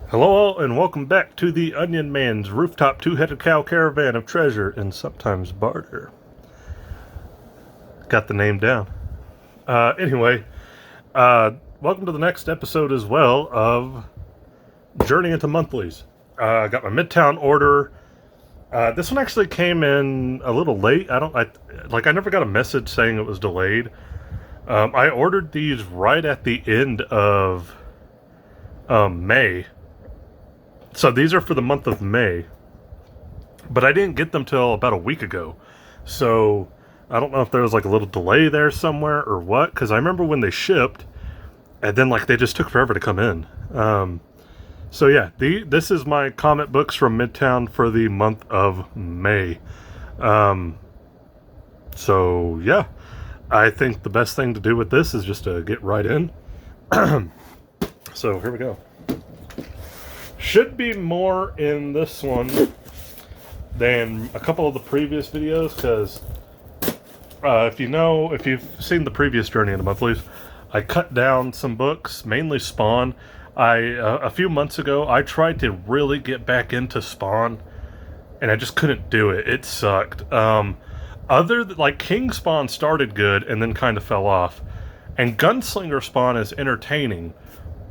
Hello all, and welcome back to the Onion Man's rooftop two-headed cow caravan of treasure and sometimes barter. Got the name down. Anyway, welcome to the next episode as well of Journey into Monthlies. I got my Midtown order. This one actually came in a little late. I never got a message saying it was delayed. I ordered these right at the end of May. So these are for the month of May, but I didn't get them till about a week ago. So I don't know if there was like a little delay there somewhere or what, because I remember when they shipped, and then like they just took forever to come in. So yeah, this is my comic books from Midtown for the month of May. So yeah, I think the best thing to do with this is just to get right in. So here we go. Should be more in this one than a couple of the previous videos, because if you've seen the previous Journey into Monthlies, I cut down some books, mainly Spawn. A few months ago, I tried to really get back into Spawn, and I just couldn't do it. It sucked. King Spawn started good and then kind of fell off, and Gunslinger Spawn is entertaining,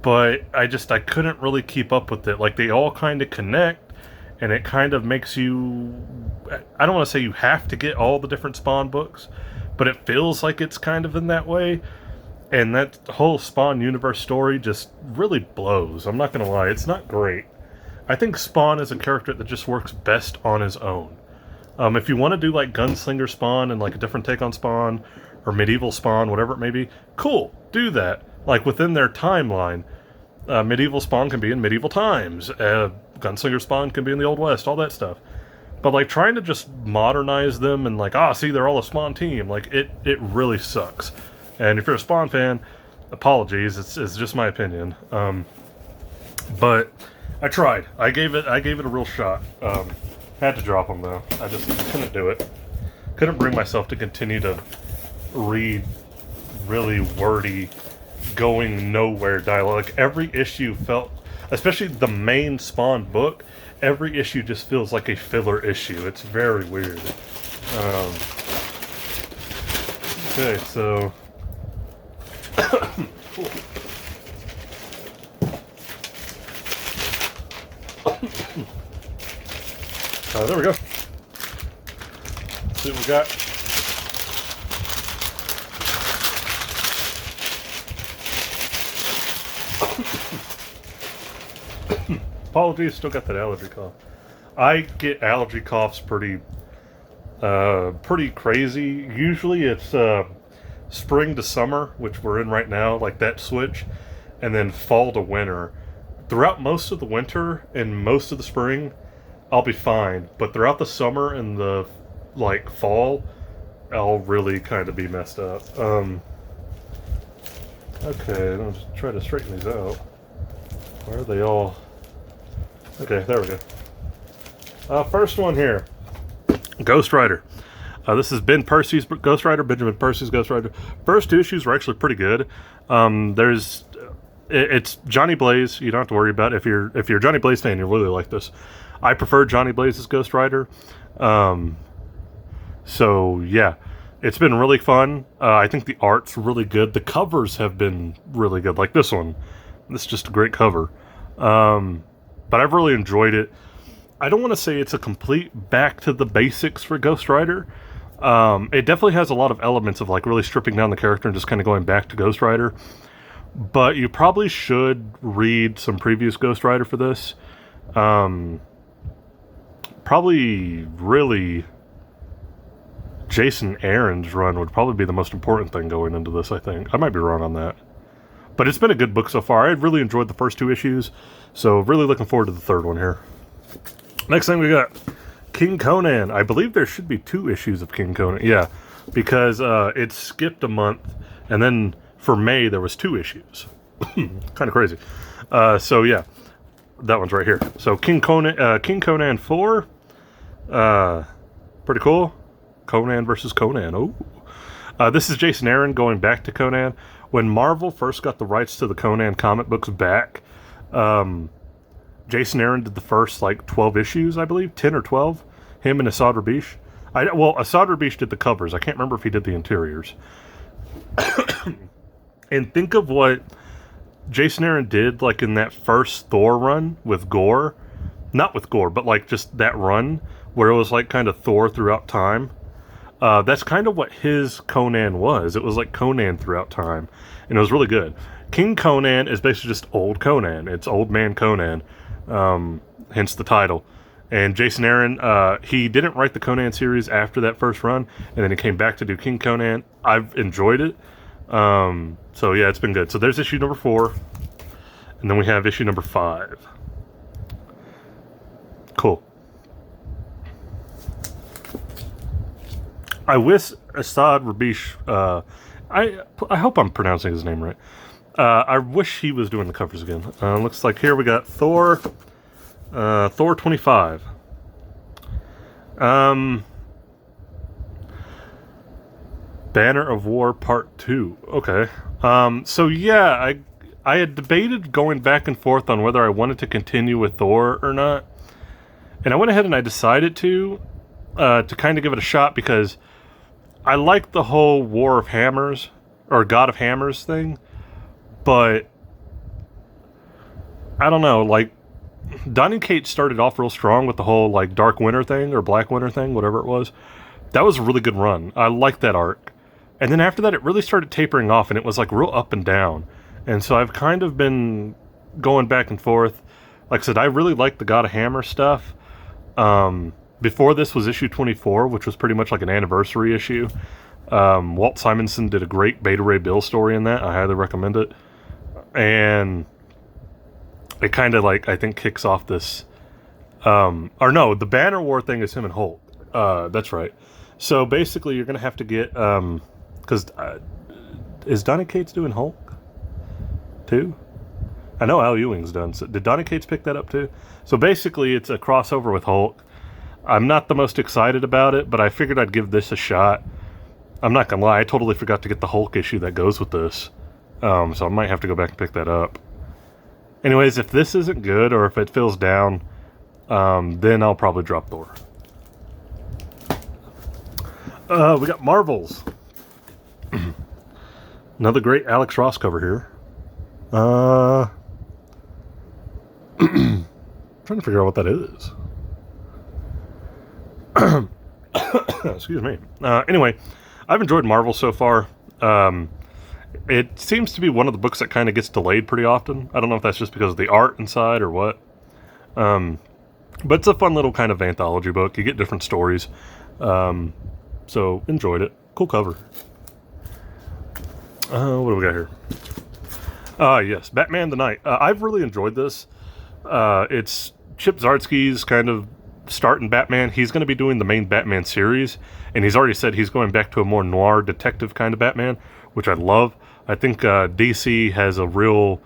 but I couldn't really keep up with it. Like, they all kind of connect, and it kind of makes you... I don't want to say you have to get all the different Spawn books, but it feels like it's kind of in that way. And that whole Spawn universe story just really blows. I'm not going to lie, it's not great. I think Spawn is a character that just works best on his own. If you want to do, like, Gunslinger Spawn and, like, a different take on Spawn, or Medieval Spawn, whatever it may be, cool, do that. Like, within their timeline, Medieval Spawn can be in medieval times, Gunslinger Spawn can be in the Old West, all that stuff. But, like, trying to just modernize them and, like, see, they're all a Spawn team, like, it really sucks. And if you're a Spawn fan, apologies, it's just my opinion. But I tried. I gave it a real shot. Had to drop them, though. I just couldn't do it. Couldn't bring myself to continue to read really wordy, going nowhere dialogue. Like, every issue felt, especially the main Spawn book, every issue just feels like a filler issue. It's very weird. Okay, so cool. There we go. Let's see what we got. Apologies, still got that allergy cough. I get allergy coughs pretty crazy. Usually it's spring to summer, which we're in right now, like that switch, and then fall to winter. Throughout most of the winter and most of the spring, I'll be fine, but throughout the summer and the fall, I'll really kind of be messed up. Okay, I'll just try to straighten these out. Where are they all? Okay, there we go. First one here, Ghost Rider. This is Ben Percy's Ghost Rider, Benjamin Percy's Ghost Rider. First two issues were actually pretty good. It's Johnny Blaze. You don't have to worry about it. If you're a Johnny Blaze fan, you'll really like this. I prefer Johnny Blaze's Ghost Rider. So yeah, it's been really fun. I think the art's really good. The covers have been really good. Like this one. This is just a great cover. But I've really enjoyed it. I don't want to say it's a complete back to the basics for Ghost Rider. It definitely has a lot of elements of like really stripping down the character and just kind of going back to Ghost Rider. But you probably should read some previous Ghost Rider for this. Probably really Jason Aaron's run would probably be the most important thing going into this, I think. I might be wrong on that. But it's been a good book so far. I really enjoyed the first two issues, so really looking forward to the third one here. Next thing we got, King Conan. I believe there should be 2 issues of King Conan. Yeah, because it skipped a month, and then for May there was 2 issues. Kind of crazy. So yeah, that one's right here. So King Conan 4. Pretty cool. Conan versus Conan. Oh. This is Jason Aaron going back to Conan. When Marvel first got the rights to the Conan comic books back, Jason Aaron did the first, 12 issues, I believe, 10 or 12. Him and Asad Rabish. Asad Rabish did the covers. I can't remember if he did the interiors. And think of what Jason Aaron did, in that first Thor run with Gore. Not with Gore, but, just that run where it was, kind of Thor throughout time. That's kind of what his Conan was. It was like Conan throughout time. And it was really good. King Conan is basically just old Conan. It's old man Conan. Hence the title. And Jason Aaron, he didn't write the Conan series after that first run. And then he came back to do King Conan. I've enjoyed it. So yeah, it's been good. So there's issue number 4. And then we have issue number 5. Cool. I wish Asad Rabish, I hope I'm pronouncing his name right. I wish he was doing the covers again. Looks like here we got Thor 25. Banner of War Part 2. Okay. So yeah, I had debated going back and forth on whether I wanted to continue with Thor or not. And I went ahead and I decided to kind of give it a shot because I like the whole War of Hammers or God of Hammers thing, but I don't know, Donny Cates started off real strong with the whole Dark Winter thing or Black Winter thing, whatever it was. That was a really good run. I liked that arc. And then after that it really started tapering off and it was real up and down. And so I've kind of been going back and forth. Like I said, I really like the God of Hammer stuff. Before this was issue 24, which was pretty much an anniversary issue. Walt Simonson did a great Beta Ray Bill story in that. I highly recommend it. And it kind of I think kicks off this, or no, the Banner War thing is him and Hulk. That's right. So basically you're going to have to get, because is Donny Cates doing Hulk too? I know Al Ewing's done. So did Donny Cates pick that up too? So basically it's a crossover with Hulk. I'm not the most excited about it, but I figured I'd give this a shot. I'm not going to lie, I totally forgot to get the Hulk issue that goes with this. So I might have to go back and pick that up. Anyways, if this isn't good or if it feels down, then I'll probably drop Thor. We got Marvels. Another great Alex Ross cover here. Trying to figure out what that is. Excuse me. Anyway, I've enjoyed Marvel so far. It seems to be one of the books that kind of gets delayed pretty often. I don't know if that's just because of the art inside or what. But it's a fun little kind of anthology book. You get different stories. So enjoyed it. Cool cover. What do we got here? Yes, Batman the Knight. I've really enjoyed this. It's Chip Zdarsky's kind of starting Batman. He's going to be doing the main Batman series, and he's already said he's going back to a more noir detective kind of Batman, which I love. I think DC has a real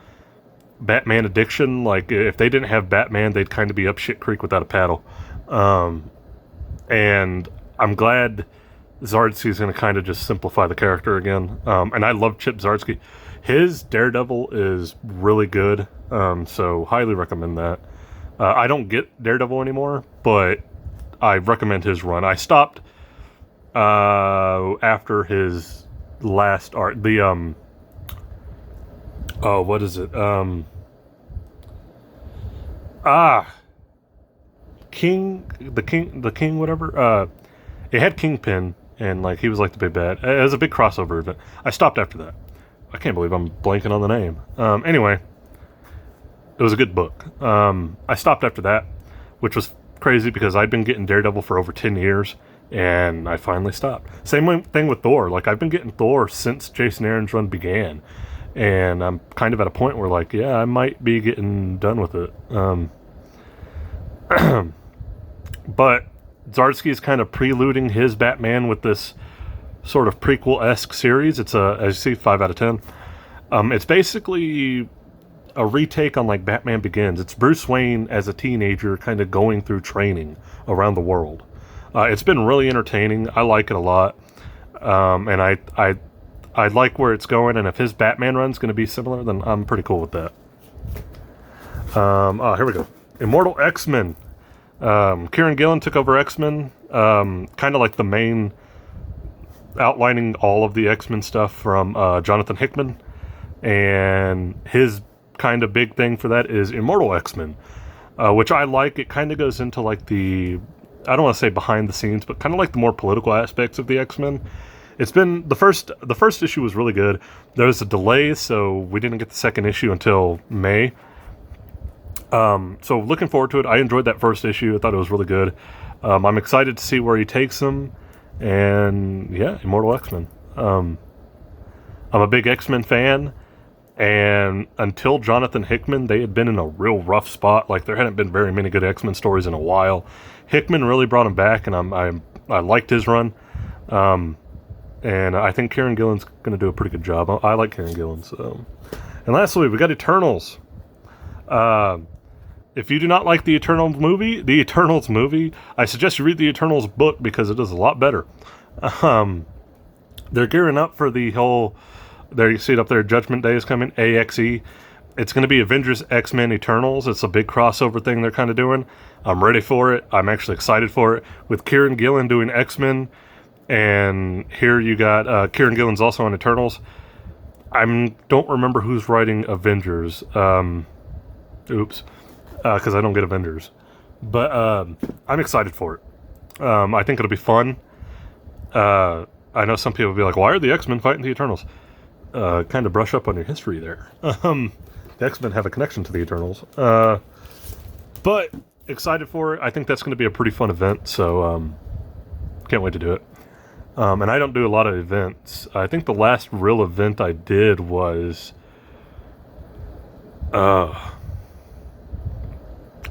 Batman addiction. If they didn't have Batman, they'd kind of be up shit creek without a paddle. And I'm glad Zdarsky's going to kind of just simplify the character again. And I love Chip Zdarsky. His Daredevil is really good, so highly recommend that. I don't get Daredevil anymore, but I recommend his run. I stopped after his last art. The what is it? King, whatever. It had Kingpin, and he was the big bad. It was a big crossover event. I stopped after that. I can't believe I'm blanking on the name. Anyway, it was a good book. I stopped after that, which was crazy because I'd been getting Daredevil for over 10 years, and I finally stopped. Same thing with Thor. I've been getting Thor since Jason Aaron's run began, and I'm kind of at a point where, yeah, I might be getting done with it. But Zdarsky is kind of preluding his Batman with this sort of prequel-esque series. It's as you see, 5 out of 10. It's basically a retake on Batman Begins. It's Bruce Wayne as a teenager kind of going through training around the world. It's been really entertaining. I like it a lot. And I like where it's going, and if his Batman run's going to be similar, then I'm pretty cool with that. Here we go. Immortal X-Men. Kieran Gillen took over X-Men, kind of like the main, outlining all of the X-Men stuff from Jonathan Hickman, and his kind of big thing for that is Immortal X-Men, which I like. It kind of goes into like the, I don't want to say behind the scenes, but kind of like the more political aspects of the X-Men. It's been the first issue was really good. There was a delay, so we didn't get the second issue until May. So looking forward to it. I enjoyed that first issue. I thought it was really good. I'm excited to see where he takes them. And yeah, Immortal X-Men. I'm a big X-Men fan. And until Jonathan Hickman, they had been in a real rough spot. Like, there hadn't been very many good X-Men stories in a while. Hickman really brought him back, and I liked his run. And I think Kieran Gillen's going to do a pretty good job. I like Kieran Gillen. So. And lastly, we got Eternals. If you do not like the Eternals movie, I suggest you read the Eternals book because it is a lot better. They're gearing up for the whole, there you see it up there, Judgment Day is coming, AXE. It's going to be Avengers, X-Men, Eternals. It's a big crossover thing they're kind of doing. I'm ready for it. I'm actually excited for it. With Kieran Gillen doing X-Men, and here you got Kieran Gillen's also on Eternals. I don't remember who's writing Avengers. Oops. Because I don't get Avengers. But I'm excited for it. I think it'll be fun. I know some people will be like, why are the X-Men fighting the Eternals? Kind of brush up on your history there. The X-Men have a connection to the Eternals. But excited for it. I think that's going to be a pretty fun event. So can't wait to do it. And I don't do a lot of events. I think the last real event I did was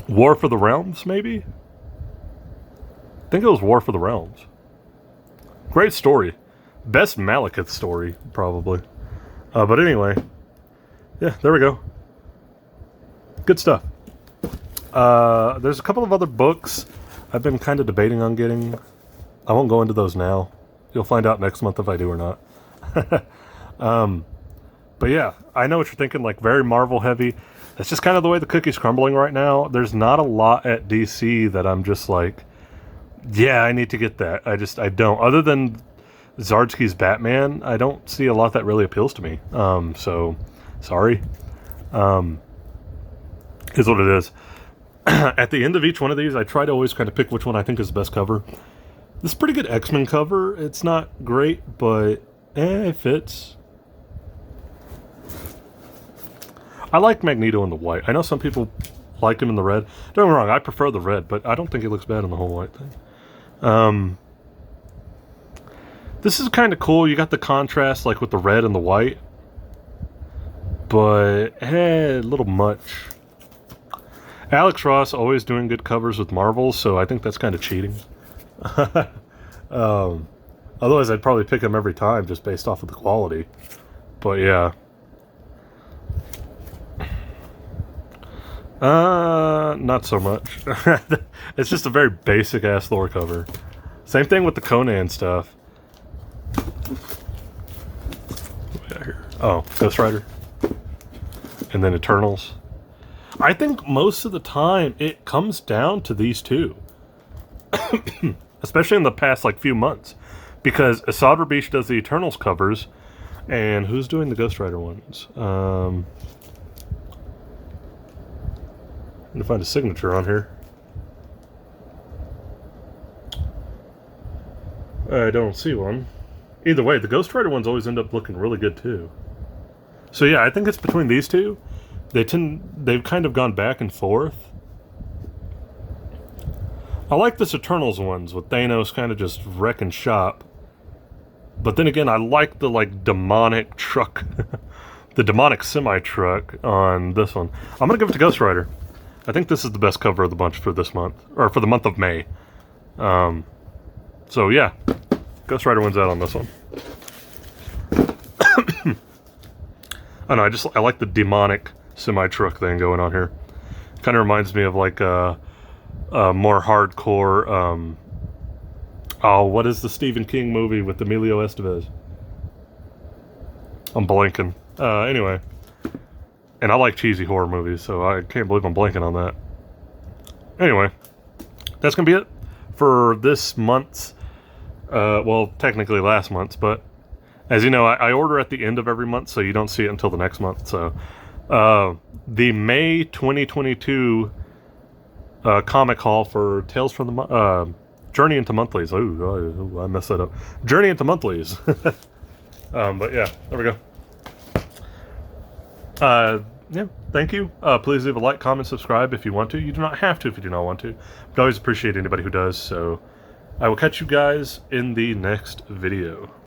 War for the Realms, maybe? I think it was War for the Realms. Great story. Best Malekith story, probably. But anyway. Yeah, there we go. Good stuff. There's a couple of other books I've been kind of debating on getting. I won't go into those now. You'll find out next month if I do or not. But yeah, I know what you're thinking, like very Marvel heavy. That's just kind of the way the cookie's crumbling right now. There's not a lot at DC that I'm just like, yeah, I need to get that. I don't. Other than Zardsky's Batman, I don't see a lot that really appeals to me. So, sorry. Is what it is. At the end of each one of these, I try to always kind of pick which one I think is the best cover. This is a pretty good X-Men cover. It's not great, but it fits. I like Magneto in the white. I know some people like him in the red. Don't get me wrong, I prefer the red, but I don't think he looks bad in the whole white thing. This is kind of cool. You got the contrast, like with the red and the white. But, a little much. Alex Ross always doing good covers with Marvel, so I think that's kind of cheating. Otherwise, I'd probably pick him every time just based off of the quality. But, yeah. Not so much. It's just a very basic-ass Thor cover. Same thing with the Conan stuff. Oh, Ghost Rider. And then Eternals. I think most of the time it comes down to these two. Especially in the past, like, few months. Because Asad Rabish does the Eternals covers, and who's doing the Ghost Rider ones? I'm gonna find a signature on here. I don't see one. Either way, the Ghost Rider ones always end up looking really good too. So yeah, I think it's between these two. They've kind of gone back and forth. I like this Eternals ones with Thanos kind of just wrecking shop. But then again, I like the like demonic truck, the demonic semi-truck on this one. I'm gonna give it to Ghost Rider. I think this is the best cover of the bunch for this month, or for the month of May. So yeah, Ghost Rider wins out on this one. I don't know, I like the demonic semi-truck thing going on here. Kind of reminds me of like a more hardcore, what is the Stephen King movie with Emilio Estevez? I'm blanking. Anyway. And I like cheesy horror movies, so I can't believe I'm blanking on that. Anyway, that's going to be it for this month's, well, technically last month's, but as you know, I order at the end of every month, so you don't see it until the next month. So, the May 2022 comic haul for Tales from the Journey into Monthlies. Oh, I messed that up. Journey into Monthlies. But yeah, there we go. Yeah, thank you. Please leave a like, comment, subscribe if you want to. You do not have to if you do not want to. But I always appreciate anybody who does. So I will catch you guys in the next video.